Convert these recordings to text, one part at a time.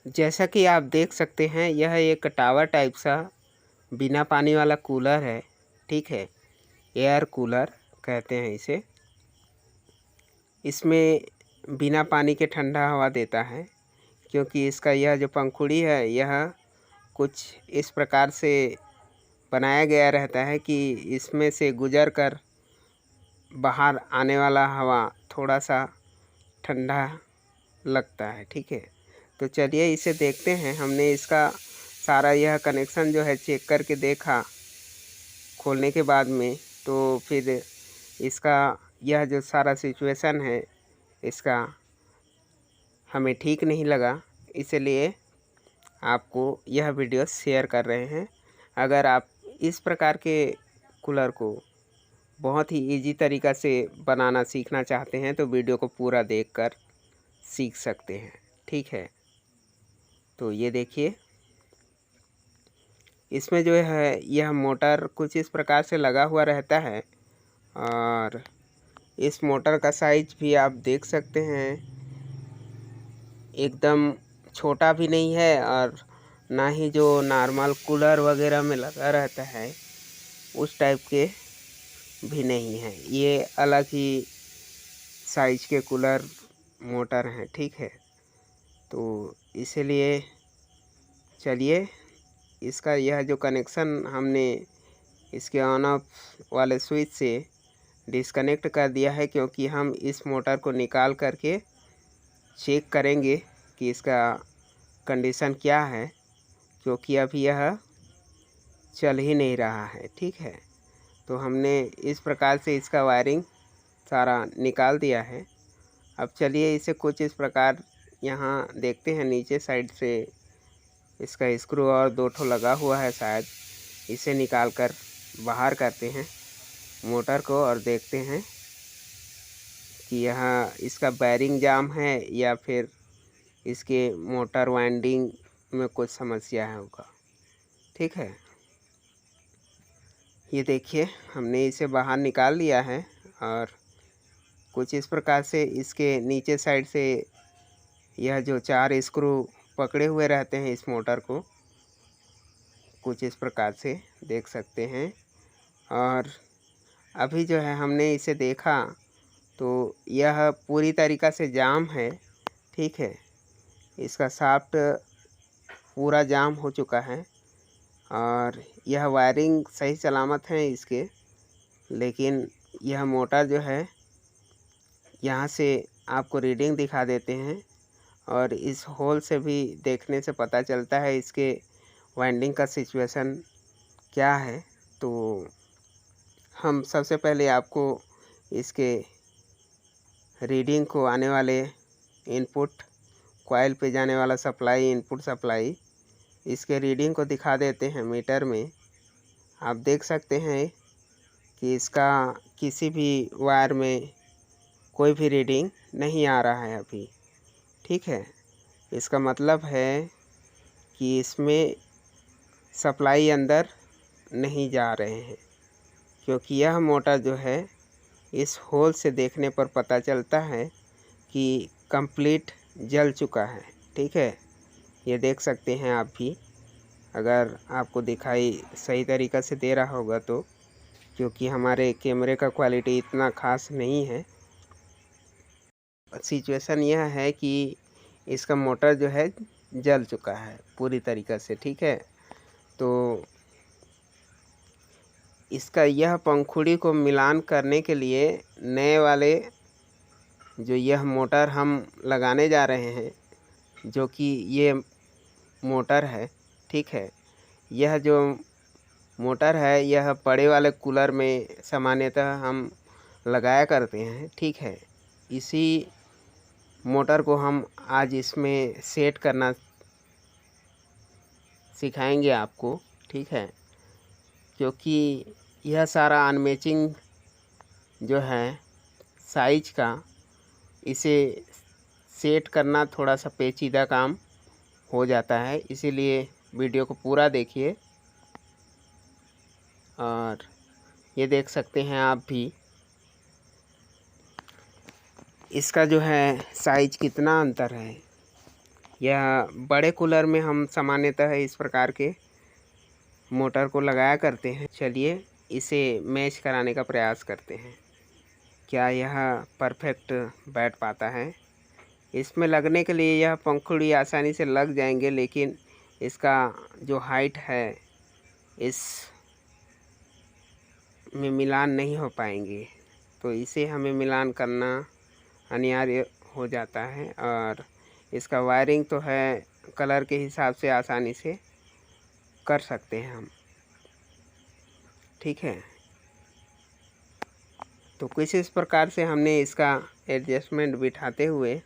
जैसा कि आप देख सकते हैं, यह एक टावर टाइप सा बिना पानी वाला कूलर है। ठीक है, एयर कूलर कहते हैं इसे। इसमें बिना पानी के ठंडा हवा देता है, क्योंकि इसका यह जो पंखुड़ी है यह कुछ इस प्रकार से बनाया गया रहता है कि इसमें से गुजर कर बाहर आने वाला हवा थोड़ा सा ठंडा लगता है। ठीक है, तो चलिए इसे देखते हैं। हमने इसका सारा यह कनेक्शन जो है चेक करके देखा खोलने के बाद में, तो फिर इसका यह जो सारा सिचुएशन है इसका हमें ठीक नहीं लगा, इसलिए आपको यह वीडियो शेयर कर रहे हैं। अगर आप इस प्रकार के कूलर को बहुत ही इजी तरीक़ा से बनाना सीखना चाहते हैं तो वीडियो को पूरा देखकर सीख सकते हैं। ठीक है, तो ये देखिए, इसमें जो है यह मोटर कुछ इस प्रकार से लगा हुआ रहता है और इस मोटर का साइज भी आप देख सकते हैं, एकदम छोटा भी नहीं है और ना ही जो नॉर्मल कूलर वगैरह में लगा रहता है उस टाइप के भी नहीं है। ये अलग ही साइज के कूलर मोटर हैं। ठीक है, तो इसलिए चलिए इसका यह जो कनेक्शन हमने इसके ऑन ऑफ वाले स्विच से डिस्कनेक्ट कर दिया है, क्योंकि हम इस मोटर को निकाल करके चेक करेंगे कि इसका कंडीशन क्या है, क्योंकि अभी यह चल ही नहीं रहा है। ठीक है, तो हमने इस प्रकार से इसका वायरिंग सारा निकाल दिया है। अब चलिए इसे कुछ इस प्रकार यहाँ देखते हैं, नीचे साइड से इसका स्क्रू और 2 ठो लगा हुआ है, शायद इसे निकाल कर बाहर करते हैं मोटर को और देखते हैं कि यहाँ इसका बेरिंग जाम है या फिर इसके मोटर वाइंडिंग में कुछ समस्या है होगा। ठीक है, ये देखिए हमने इसे बाहर निकाल लिया है और कुछ इस प्रकार से इसके नीचे साइड से यह जो 4 स्क्रू पकड़े हुए रहते हैं इस मोटर को, कुछ इस प्रकार से देख सकते हैं। और अभी जो है हमने इसे देखा तो यह पूरी तरीक़ा से जाम है। ठीक है, इसका शाफ्ट पूरा जाम हो चुका है और यह वायरिंग सही सलामत है इसके, लेकिन यह मोटर जो है यहाँ से आपको रीडिंग दिखा देते हैं और इस होल से भी देखने से पता चलता है इसके वाइंडिंग का सिचुएशन क्या है। तो हम सबसे पहले आपको इसके रीडिंग को आने वाले इनपुट कॉइल पे जाने वाला सप्लाई, इनपुट सप्लाई, इसके रीडिंग को दिखा देते हैं मीटर में। आप देख सकते हैं कि इसका किसी भी वायर में कोई भी रीडिंग नहीं आ रहा है अभी। ठीक है, इसका मतलब है कि इसमें सप्लाई अंदर नहीं जा रहे हैं, क्योंकि यह मोटर जो है इस होल से देखने पर पता चलता है कि कंप्लीट जल चुका है। ठीक है, ये देख सकते हैं आप भी, अगर आपको दिखाई सही तरीक़ा से दे रहा होगा तो, क्योंकि हमारे कैमरे का क्वालिटी इतना ख़ास नहीं है। सिचुएशन यह है कि इसका मोटर जो है जल चुका है पूरी तरीक़ा से। ठीक है, तो इसका यह पंखुड़ी को मिलान करने के लिए नए वाले जो यह मोटर हम लगाने जा रहे हैं, जो कि ये मोटर है। ठीक है, यह जो मोटर है यह बड़े वाले कूलर में सामान्यतः हम लगाया करते हैं। ठीक है, इसी मोटर को हम आज इसमें सेट करना सिखाएंगे आपको। ठीक है, क्योंकि यह सारा अनमैचिंग जो है साइज का, इसे सेट करना थोड़ा सा पेचीदा काम हो जाता है, इसीलिए वीडियो को पूरा देखिए। और ये देख सकते हैं आप भी इसका जो है साइज कितना अंतर है, यह बड़े कूलर में हम सामान्यतः इस प्रकार के मोटर को लगाया करते हैं। चलिए इसे मैच कराने का प्रयास करते हैं, क्या यह परफेक्ट बैठ पाता है। इसमें लगने के लिए यह पंखुड़ी आसानी से लग जाएंगे, लेकिन इसका जो हाइट है इस में मिलान नहीं हो पाएंगे, तो इसे हमें मिलान करना अनिवार्य हो जाता है। और इसका वायरिंग तो है कलर के हिसाब से आसानी से कर सकते हैं हम, ठीक है। तो कुछ इस प्रकार से हमने इसका एडजस्टमेंट बिठाते हुए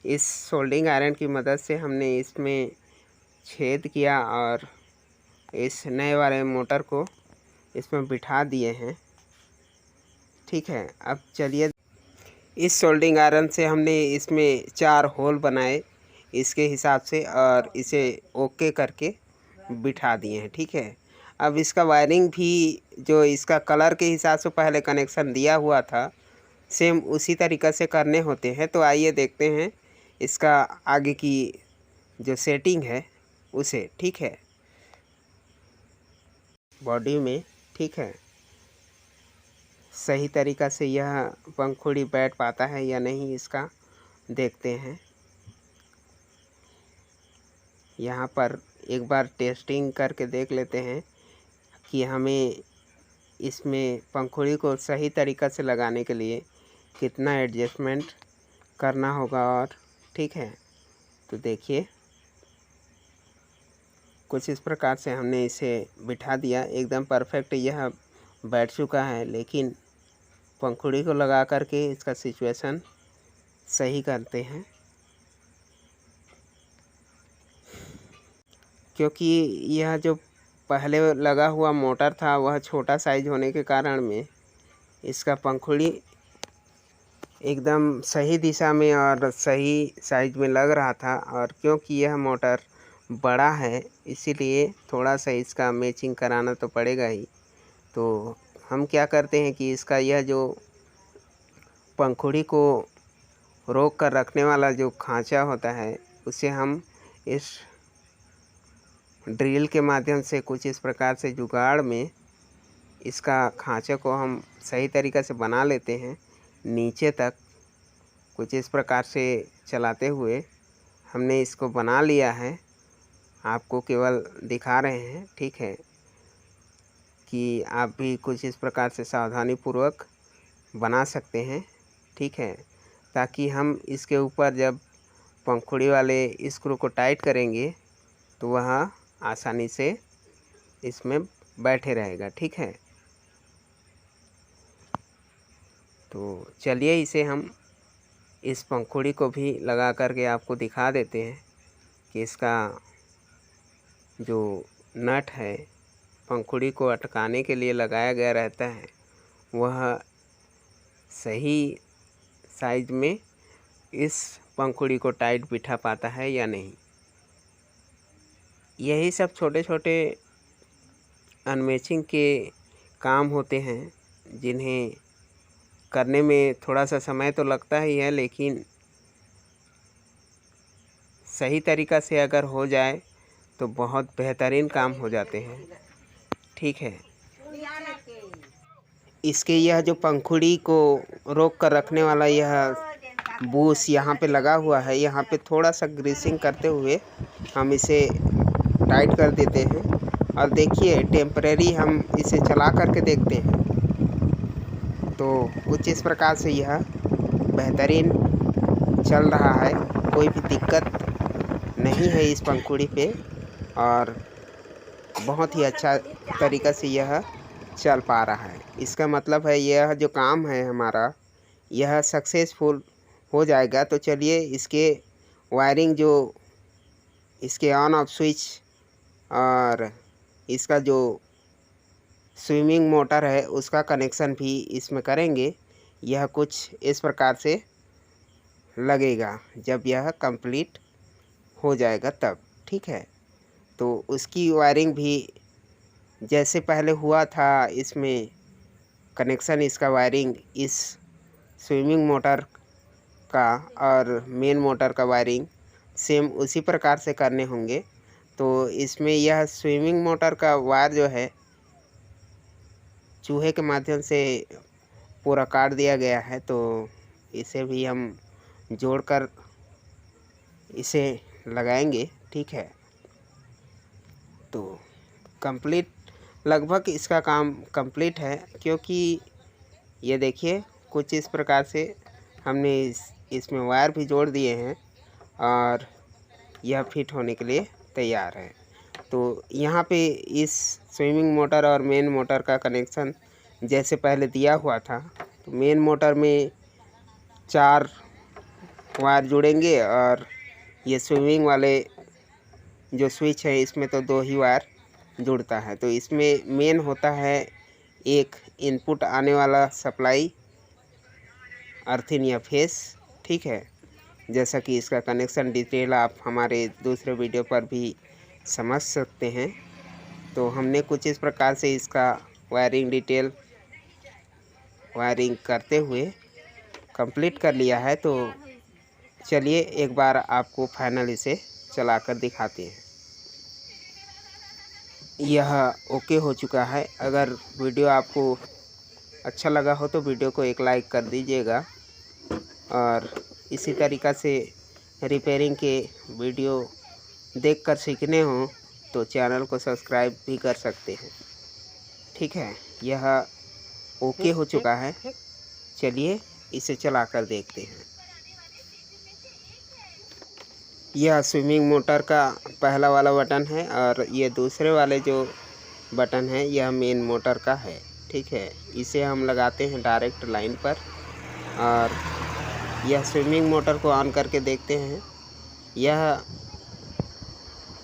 इस सोल्डिंग आयरन की मदद से हमने इसमें छेद किया और इस नए वाले मोटर को इसमें बिठा दिए हैं, ठीक है। अब चलिए इस सोल्डिंग आयरन से हमने इसमें 4 होल बनाए इसके हिसाब से और इसे ओके करके बिठा दिए हैं, ठीक है। अब इसका वायरिंग भी जो इसका कलर के हिसाब से पहले कनेक्शन दिया हुआ था सेम उसी तरीक़े से करने होते हैं। तो आइए देखते हैं इसका आगे की जो सेटिंग है उसे, ठीक है, बॉडी में, ठीक है, सही तरीक़ा से यह पंखुड़ी बैठ पाता है या नहीं इसका देखते हैं। यहाँ पर एक बार टेस्टिंग करके देख लेते हैं कि हमें इसमें पंखुड़ी को सही तरीक़ा से लगाने के लिए कितना एडजस्टमेंट करना होगा और, ठीक है। तो देखिए कुछ इस प्रकार से हमने इसे बिठा दिया, एकदम परफेक्ट यह बैठ चुका है। लेकिन पंखुड़ी को लगा करके इसका सिचुएशन सही करते हैं, क्योंकि यह जो पहले लगा हुआ मोटर था वह छोटा साइज होने के कारण में इसका पंखुड़ी एकदम सही दिशा में और सही साइज में लग रहा था। और क्योंकि यह मोटर बड़ा है इसीलिए थोड़ा सा इसका मैचिंग कराना तो पड़ेगा ही। तो हम क्या करते हैं कि इसका यह जो पंखुड़ी को रोक कर रखने वाला जो खांचा होता है उसे हम इस ड्रिल के माध्यम से कुछ इस प्रकार से जुगाड़ में इसका खांचे को हम सही तरीक़े से बना लेते हैं। नीचे तक कुछ इस प्रकार से चलाते हुए हमने इसको बना लिया है, आपको केवल दिखा रहे हैं, ठीक है, कि आप भी कुछ इस प्रकार से सावधानीपूर्वक बना सकते हैं, ठीक है, ताकि हम इसके ऊपर जब पंखुड़ी वाले स्क्रू को टाइट करेंगे तो वह आसानी से इसमें बैठे रहेगा, ठीक है। तो चलिए इसे हम इस पंखुड़ी को भी लगा करके आपको दिखा देते हैं कि इसका जो नट है पंखुड़ी को अटकाने के लिए लगाया गया रहता है वह सही साइज में इस पंखुड़ी को टाइट बिठा पाता है या नहीं। यही सब छोटे छोटे अनमैचिंग के काम होते हैं जिन्हें करने में थोड़ा सा समय तो लगता ही है, लेकिन सही तरीक़ा से अगर हो जाए तो बहुत बेहतरीन काम हो जाते हैं, ठीक है। इसके यह जो पंखुड़ी को रोक कर रखने वाला यह बूश यहाँ पे लगा हुआ है, यहाँ पे थोड़ा सा ग्रीसिंग करते हुए हम इसे टाइट कर देते हैं। और देखिए टेम्परेरी हम इसे चला करके देखते हैं तो कुछ इस प्रकार से यह बेहतरीन चल रहा है, कोई भी दिक्कत नहीं है इस पंखुड़ी पे और बहुत ही अच्छा तरीक़ा से यह चल पा रहा है। इसका मतलब है यह जो काम है हमारा यह सक्सेसफुल हो जाएगा। तो चलिए इसके वायरिंग जो इसके ऑन ऑफ स्विच और इसका जो स्विमिंग मोटर है उसका कनेक्शन भी इसमें करेंगे। यह कुछ इस प्रकार से लगेगा जब यह कंप्लीट हो जाएगा तब, ठीक है। तो उसकी वायरिंग भी जैसे पहले हुआ था इसमें कनेक्शन, इसका वायरिंग इस स्विमिंग मोटर का और मेन मोटर का वायरिंग सेम उसी प्रकार से करने होंगे। तो इसमें यह स्विमिंग मोटर का वायर जो है चूहे के माध्यम से पूरा काट दिया गया है, तो इसे भी हम जोड़कर इसे लगाएंगे। ठीक है, तो कंप्लीट, लगभग इसका काम कंप्लीट है, क्योंकि ये देखिए कुछ इस प्रकार से हमने इसमें वायर भी जोड़ दिए हैं और यह फिट होने के लिए तैयार है। तो यहाँ पे इस स्विमिंग मोटर और मेन मोटर का कनेक्शन जैसे पहले दिया हुआ था, तो मेन मोटर में 4 वायर जुड़ेंगे और ये स्विमिंग वाले जो स्विच है इसमें तो 2 ही वायर जुड़ता है। तो इसमें मेन होता है एक इनपुट आने वाला सप्लाई अर्थिन या फेस। ठीक है, जैसा कि इसका कनेक्शन डिटेल आप हमारे दूसरे वीडियो पर भी समझ सकते हैं। तो हमने कुछ इस प्रकार से इसका वायरिंग डिटेल वायरिंग करते हुए कंप्लीट कर लिया है। तो चलिए एक बार आपको फाइनल इसे चलाकर दिखाते हैं। यह ओके हो चुका है। अगर वीडियो आपको अच्छा लगा हो तो वीडियो को एक लाइक कर दीजिएगा, और इसी तरीक़ा से रिपेयरिंग के वीडियो देखकर सीखने हो तो चैनल को सब्सक्राइब भी कर सकते हैं। ठीक है, यह ओके हो चुका है। चलिए इसे चलाकर देखते हैं। यह स्विमिंग मोटर का पहला वाला बटन है और ये दूसरे वाले जो बटन है यह मेन मोटर का है। ठीक है, इसे हम लगाते हैं डायरेक्ट लाइन पर और यह स्विमिंग मोटर को ऑन करके देखते हैं। यह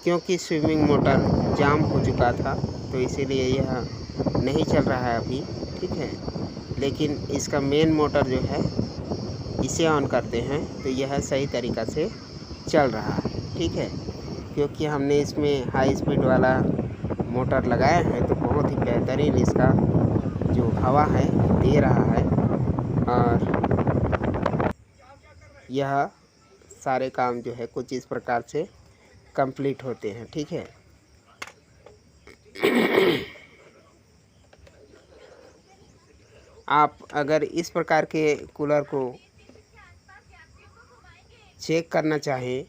क्योंकि स्विमिंग मोटर जाम हो चुका था तो इसीलिए यह नहीं चल रहा है अभी। ठीक है, लेकिन इसका मेन मोटर जो है इसे ऑन करते हैं तो यह सही तरीक़ा से चल रहा है। ठीक है, क्योंकि हमने इसमें हाई स्पीड वाला मोटर लगाया है तो बहुत ही बेहतरीन इसका जो हवा है दे रहा है और यह सारे काम जो है कुछ इस प्रकार से कंप्लीट होते हैं। ठीक है, आप अगर इस प्रकार के कूलर को चेक करना चाहें,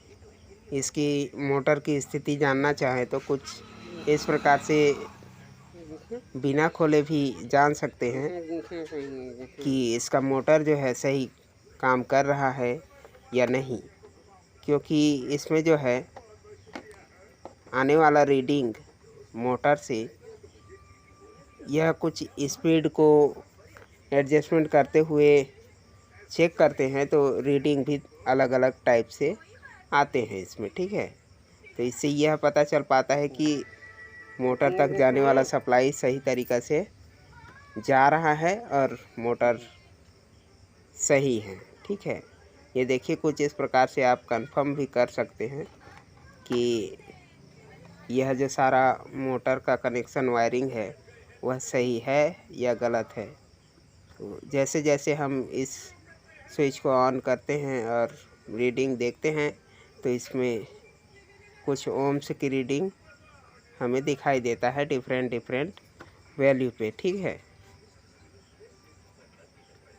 इसकी मोटर की स्थिति जानना चाहें तो कुछ इस प्रकार से बिना खोले भी जान सकते हैं कि इसका मोटर जो है सही काम कर रहा है या नहीं। क्योंकि इसमें जो है आने वाला रीडिंग मोटर से यह कुछ स्पीड को एडजस्टमेंट करते हुए चेक करते हैं, तो रीडिंग भी अलग अलग टाइप से आते हैं इसमें। ठीक है, तो इससे यह पता चल पाता है कि मोटर तक जाने वाला सप्लाई सही तरीक़ा से जा रहा है और मोटर सही है। ठीक है, ये देखिए कुछ इस प्रकार से आप कंफर्म भी कर सकते हैं कि यह जो सारा मोटर का कनेक्शन वायरिंग है वह सही है या गलत है। तो जैसे जैसे हम इस स्विच को ऑन करते हैं और रीडिंग देखते हैं तो इसमें कुछ ओम्स की रीडिंग हमें दिखाई देता है डिफरेंट वैल्यू पे। ठीक है,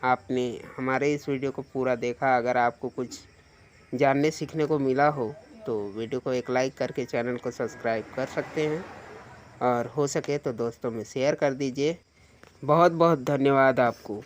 आपने हमारे इस वीडियो को पूरा देखा। अगर आपको कुछ जानने सीखने को मिला हो तो वीडियो को एक लाइक करके चैनल को सब्सक्राइब कर सकते हैं और हो सके तो दोस्तों में शेयर कर दीजिए। बहुत बहुत धन्यवाद आपको।